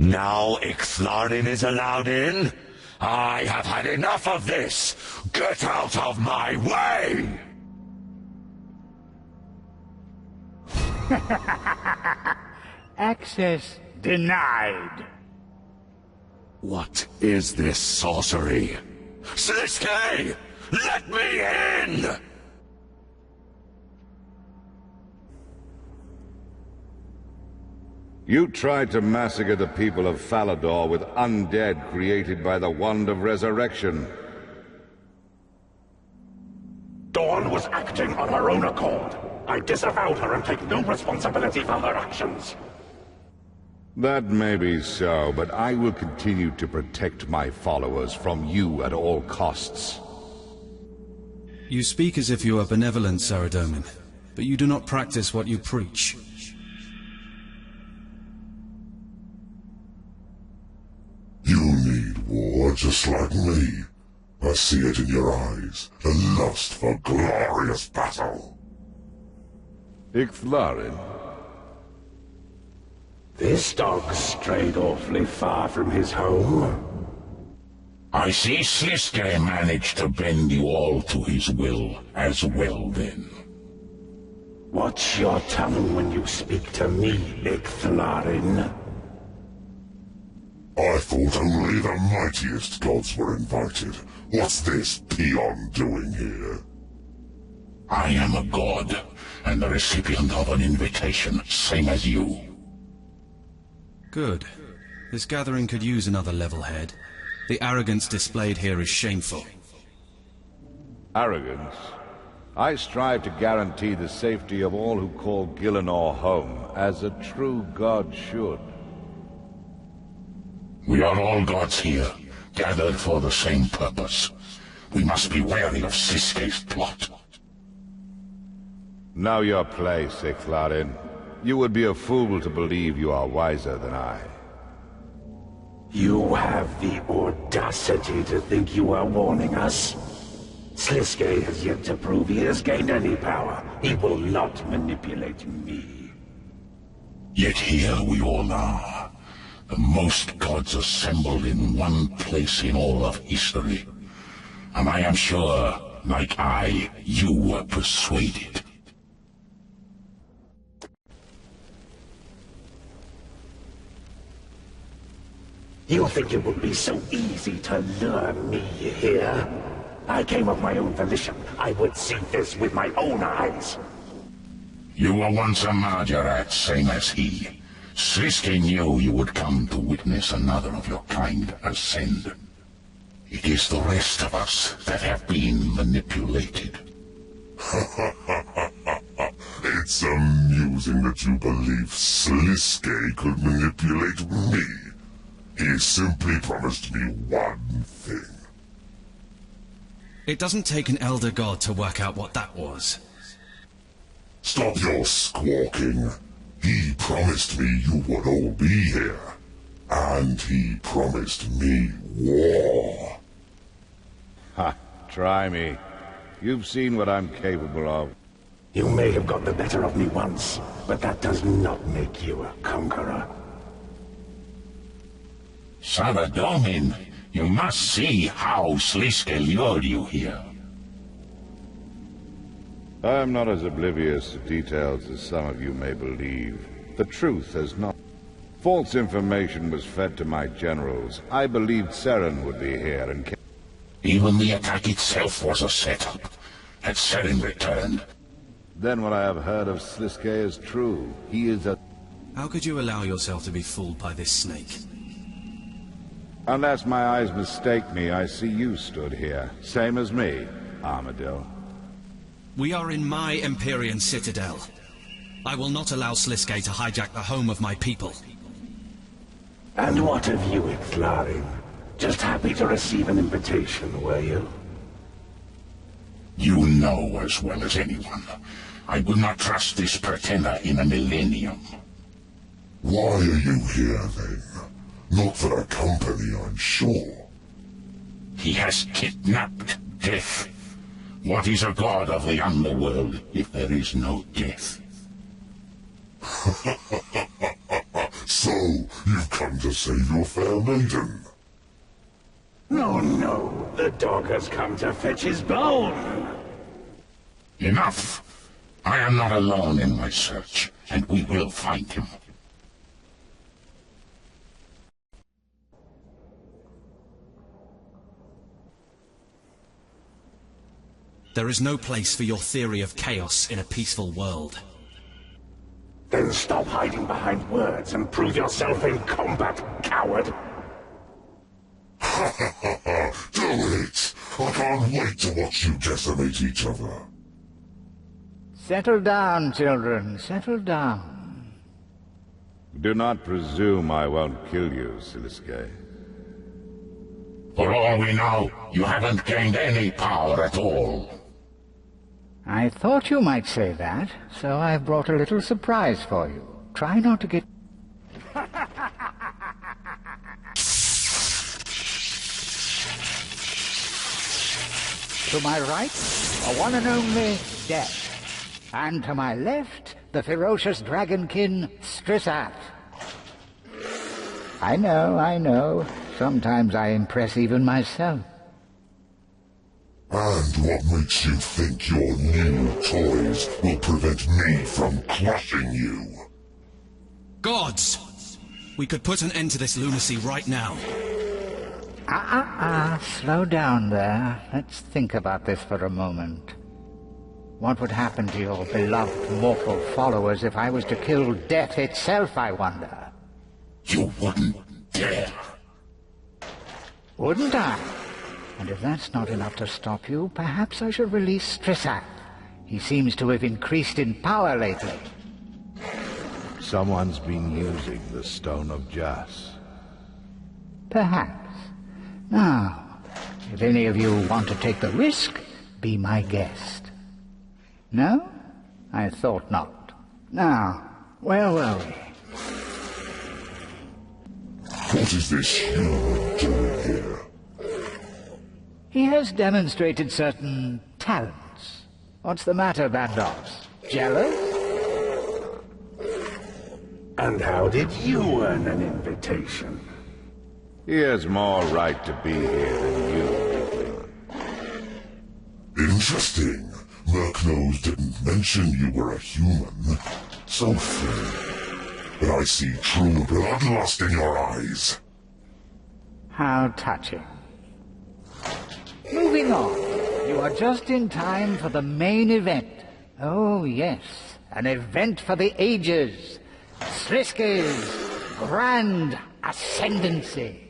Now Ixthlarin is allowed in? I have had enough of this! Get out of my way! Access denied. What is this sorcery? Sliske! Let me in! You tried to massacre the people of Falador with undead created by the Wand of Resurrection. Dawn was acting on her own accord. I disavowed her and take no responsibility for her actions. That may be so, but I will continue to protect my followers from you at all costs. You speak as if you are benevolent, Saradomin, but you do not practice what you preach. You need war just like me. I see it in your eyes, the lust for glorious battle. Ixthlarin? This dog strayed awfully far from his home. I see Sliske managed to bend you all to his will as well then. Watch your tongue when you speak to me, Ixthlarin. I thought only the mightiest gods were invited. What's this peon doing here? I am a god, and the recipient of an invitation, same as you. Good. This gathering could use another level head. The arrogance displayed here is shameful. Arrogance? I strive to guarantee the safety of all who call Gielinor home, as a true god should. We are all gods here, gathered for the same purpose. We must be wary of Sliske's plot. Know your place, Ixthlarin. You would be a fool to believe you are wiser than I. You have the audacity to think you are warning us? Sliske has yet to prove he has gained any power. He will not manipulate me. Yet here we all are. The most gods assembled in one place in all of history. And I am sure, like I, you were persuaded. You think it would be so easy to lure me here? I came of my own volition. I would see this with my own eyes. You were once a Majorat, same as he. Sliske knew you would come to witness another of your kind ascend. It is the rest of us that have been manipulated. It's amusing that you believe Sliske could manipulate me. He simply promised me one thing. It doesn't take an elder god to work out what that was. Stop your squawking. He promised me you would all be here. And he promised me war. Ha! Try me. You've seen what I'm capable of. You may have got the better of me once, but that does not make you a conqueror. Saradomin, you must see how Sliske lured you here. I am not as oblivious to details as some of you may believe. The truth has not... False information was fed to my generals. I believed Seren would be here and... Even the attack itself was a setup. Had Seren returned. Then what I have heard of Sliske is true. He is a... How could you allow yourself to be fooled by this snake? Unless my eyes mistake me, I see you stood here. Same as me, Armadil. We are in my Empyrean citadel. I will not allow Sliske to hijack the home of my people. And what of you, Ixthlarin? Just happy to receive an invitation, were you? You know as well as anyone. I would not trust this pretender in a millennium. Why are you here, then? Not for a company, I'm sure. He has kidnapped death. What is a god of the underworld if there is no death? So, you've come to save your fair maiden? No, no, the dog has come to fetch his bone. Enough! I am not alone in my search, and we will find him. There is no place for your theory of chaos in a peaceful world. Then stop hiding behind words and prove yourself in combat, coward! Ha ha ha ha! Do it! I can't wait to watch you decimate each other. Settle down, children. Settle down. Do not presume I won't kill you, Siliske. For all we know, you haven't gained any power at all. I thought you might say that, so I've brought a little surprise for you. Try not to get... To my right, the one and only Death. And to my left, the ferocious dragonkin Strissath. I know. Sometimes I impress even myself. And what makes you think your new toys will prevent me from crushing you? Gods! We could put an end to this lunacy right now. Slow down there. Let's think about this for a moment. What would happen to your beloved mortal followers if I was to kill death itself, I wonder? You wouldn't dare. Wouldn't I? And if that's not enough to stop you, perhaps I should release Strissath. He seems to have increased in power lately. Someone's been using the Stone of Jas. Perhaps. Now, if any of you want to take the risk, be my guest. No? I thought not. Now, where were we? What is this human doing here? He has demonstrated certain talents. What's the matter, Bandos? Jealous? And how did you earn an invitation? He has more right to be here than you, Weakling. Interesting. Murknose didn't mention you were a human. So fair. But I see true bloodlust in your eyes. How touching. Moving on. You are just in time for the main event. Oh, yes. An event for the ages. Sliske's Grand Ascendancy.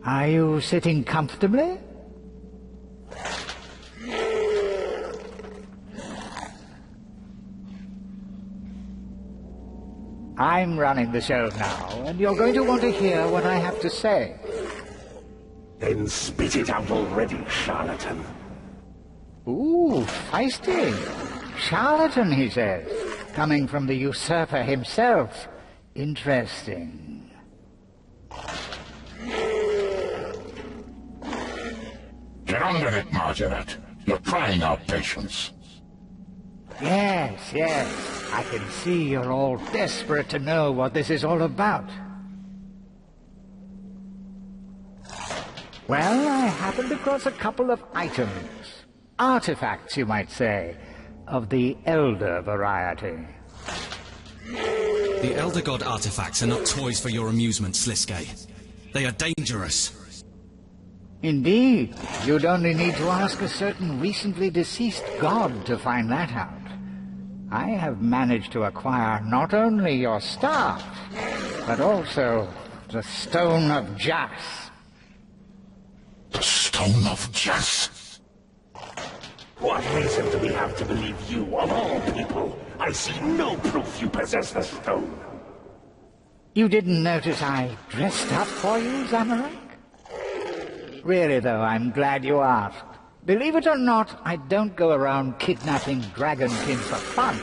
Are you sitting comfortably? I'm running the show now, and you're going to want to hear what I have to say. Then spit it out already, charlatan. Ooh, feisty. Charlatan, he says. Coming from the usurper himself. Interesting. Get on with it, Margaret. You're trying our patience. Yes. I can see you're all desperate to know what this is all about. Well, I happened across a couple of items. Artifacts, you might say, of the Elder variety. The Elder God artifacts are not toys for your amusement, Sliske. They are dangerous. Indeed. You'd only need to ask a certain recently deceased god to find that out. I have managed to acquire not only your staff, but also the Stone of Jas. The Stone of Jas? What reason do we have to believe you, of all people? I see no proof you possess the stone. You didn't notice I dressed up for you, Zamorak? Really, though, I'm glad you asked. Believe it or not, I don't go around kidnapping dragonkin for fun.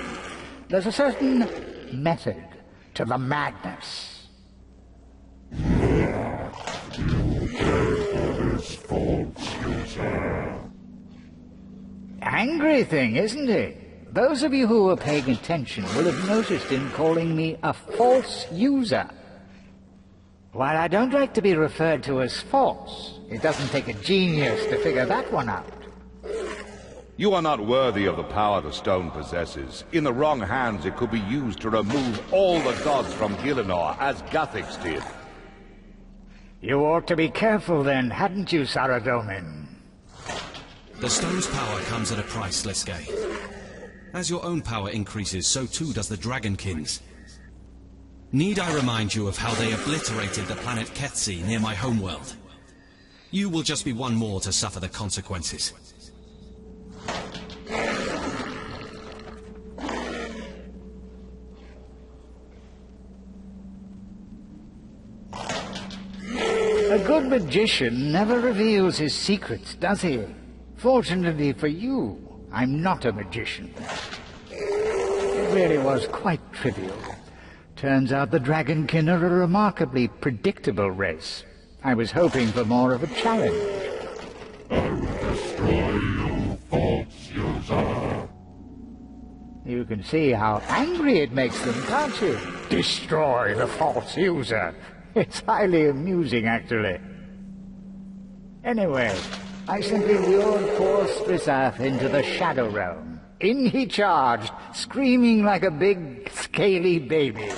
There's a certain method to the madness. Angry thing, isn't he? Those of you who were paying attention will have noticed him calling me a false user. While I don't like to be referred to as false, it doesn't take a genius to figure that one out. You are not worthy of the power the stone possesses. In the wrong hands, it could be used to remove all the gods from Gielinor, as Guthix did. You ought to be careful then, hadn't you, Saradomin? The stone's power comes at a price, Sliske. As your own power increases, so too does the Dragonkins. Need I remind you of how they obliterated the planet Ketsi near my homeworld? You will just be one more to suffer the consequences. A good magician never reveals his secrets, does he? Fortunately for you, I'm not a magician. It really was quite trivial. Turns out the Dragonkin are a remarkably predictable race. I was hoping for more of a challenge. I will destroy you, false user. You can see how angry it makes them, can't you? Destroy the false user. It's highly amusing, actually. Anyway, I simply lured poor Strissath into the Shadow Realm. In he charged, screaming like a big, scaly baby.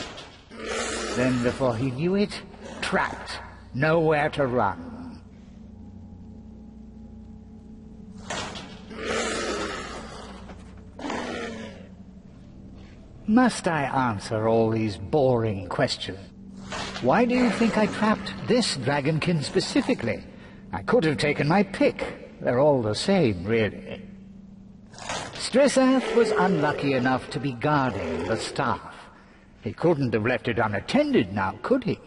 Then, before he knew it, trapped, nowhere to run. Must I answer all these boring questions? Why do you think I trapped this Dragonkin specifically? I could have taken my pick. They're all the same, really. Strissath was unlucky enough to be guarding the staff. He couldn't have left it unattended now, could he?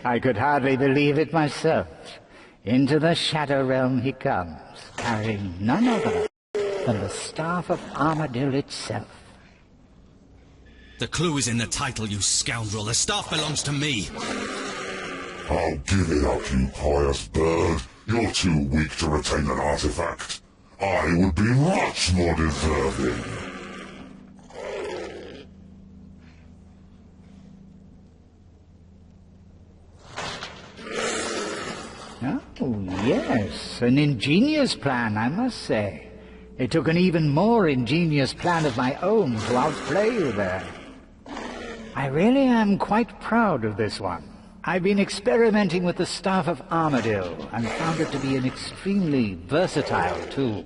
I could hardly believe it myself. Into the Shadow Realm he comes, carrying none other than the Staff of Armadil itself. The clue is in the title, you scoundrel. The staff belongs to me. I'll give it up, you pious bird. You're too weak to retain an artifact. I would be much more deserving. Oh, yes, an ingenious plan, I must say. It took an even more ingenious plan of my own to outplay you there. I really am quite proud of this one. I've been experimenting with the Staff of Armadil and found it to be an extremely versatile tool.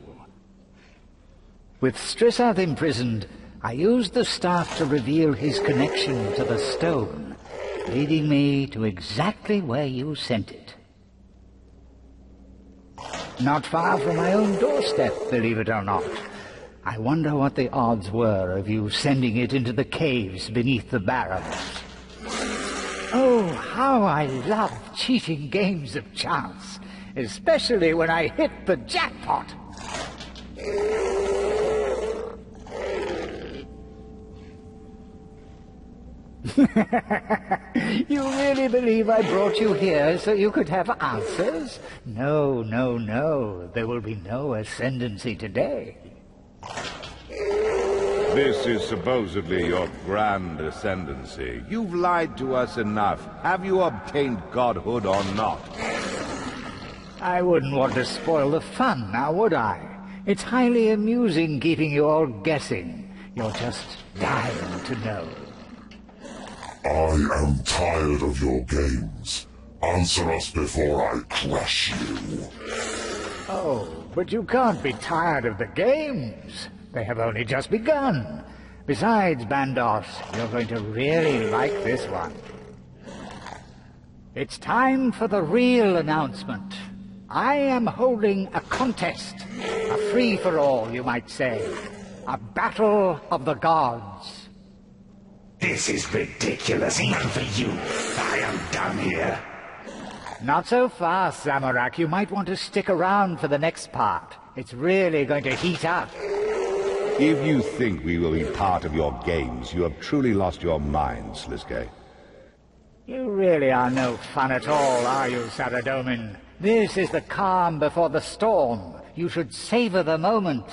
With Strissath imprisoned, I used the staff to reveal his connection to the stone, leading me to exactly where you sent it. Not far from my own doorstep, believe it or not. I wonder what the odds were of you sending it into the caves beneath the barrels. Oh, how I love cheating games of chance, especially when I hit the jackpot. You really believe I brought you here so you could have answers? No, no, no. There will be no ascendancy today. This is supposedly your grand ascendancy. You've lied to us enough. Have you obtained godhood or not? I wouldn't want to spoil the fun, now would I? It's highly amusing keeping you all guessing. You're just dying to know. I am tired of your games. Answer us before I crush you. Oh, but you can't be tired of the games. They have only just begun. Besides, Bandos, you're going to really like this one. It's time for the real announcement. I am holding a contest. A free-for-all, you might say. A battle of the gods. This is ridiculous, even for you. I am done here. Not so fast, Zamorak. You might want to stick around for the next part. It's really going to heat up. If you think we will be part of your games, you have truly lost your mind, Sliske. You really are no fun at all, are you, Saradomin? This is the calm before the storm. You should savor the moment.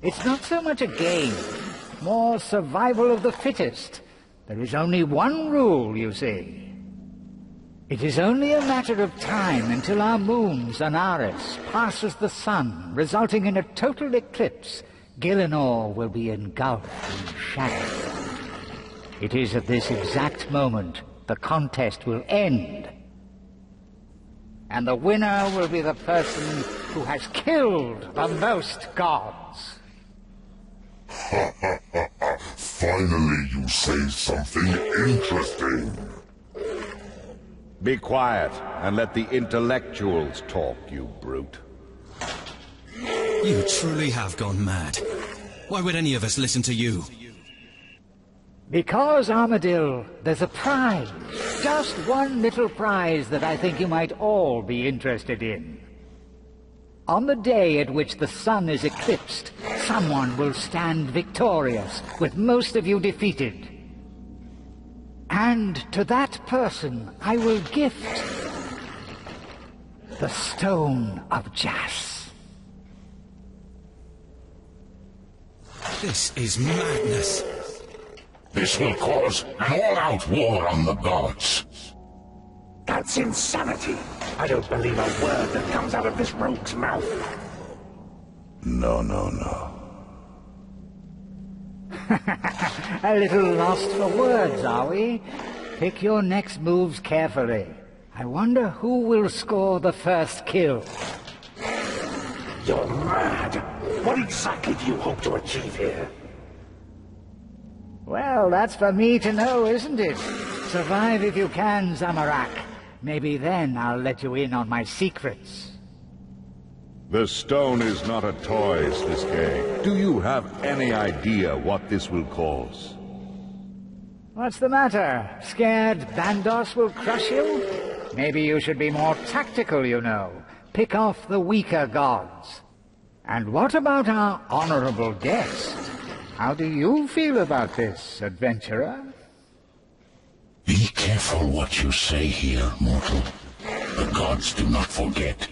It's not so much a game, more survival of the fittest. There is only one rule, you see. It is only a matter of time until our moon, Zanaris, passes the sun, resulting in a total eclipse. Gielinor will be engulfed in shadow. It is at this exact moment the contest will end. And the winner will be the person who has killed the most gods. Finally you say something interesting. Be quiet and let the intellectuals talk, you brute. You truly have gone mad. Why would any of us listen to you? Because, Armadil, there's a prize. Just one little prize that I think you might all be interested in. On the day at which the sun is eclipsed, someone will stand victorious, with most of you defeated. And to that person I will gift the Stone of Jas. This is madness. This will cause an all-out war on the gods. That's insanity. I don't believe a word that comes out of this rogue's mouth. No. A little lost for words, are we? Pick your next moves carefully. I wonder who will score the first kill. You're mad. What exactly do you hope to achieve here? Well, that's for me to know, isn't it? Survive if you can, Zamorak. Maybe then I'll let you in on my secrets. The stone is not a toy, Sliske. Do you have any idea what this will cause? What's the matter? Scared Bandos will crush you? Maybe you should be more tactical, you know. Pick off the weaker gods. And what about our honorable guest? How do you feel about this, adventurer? Be careful what you say here, mortal. The gods do not forget.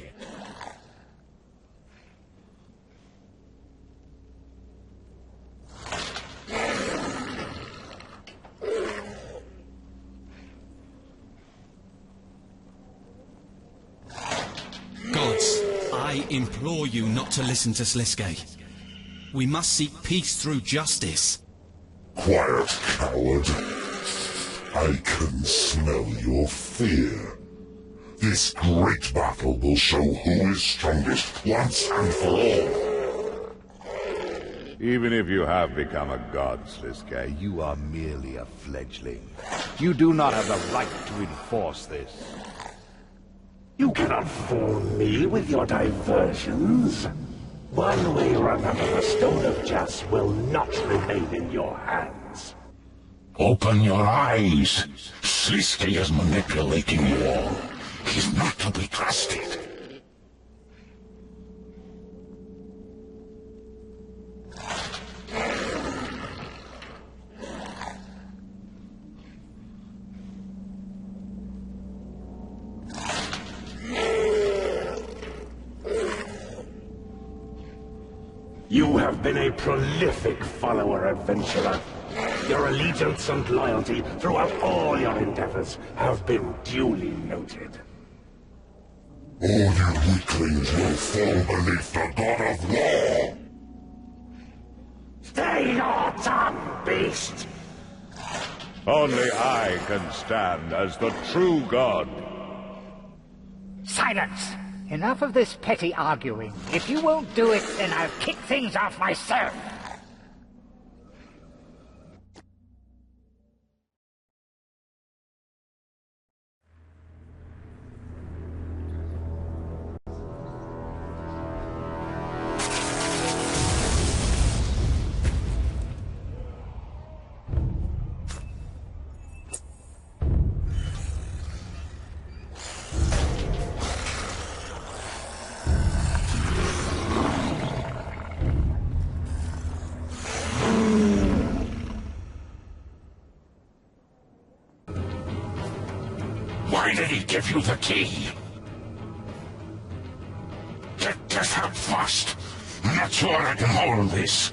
Gods, I implore you not to listen to Sliske. We must seek peace through justice. Quiet, coward. I can smell your fear. This great battle will show who is strongest once and for all. Even if you have become a god, Sliske, you are merely a fledgling. You do not have the right to enforce this. You cannot fool me with your diversions. One way or another, the Stone of Jas will not remain in your hands. Open your eyes. Sliske is manipulating you all. He's not to be trusted. You have been a prolific follower, adventurer. Your allegiance and loyalty throughout all your endeavors have been duly noted. All you weaklings will fall beneath the god of war! Stay your tongue, beast! Only I can stand as the true god. Silence! Enough of this petty arguing. If you won't do it, then I'll kick things off myself. Why did he give you the key? Get out fast. I'm not sure I can hold this.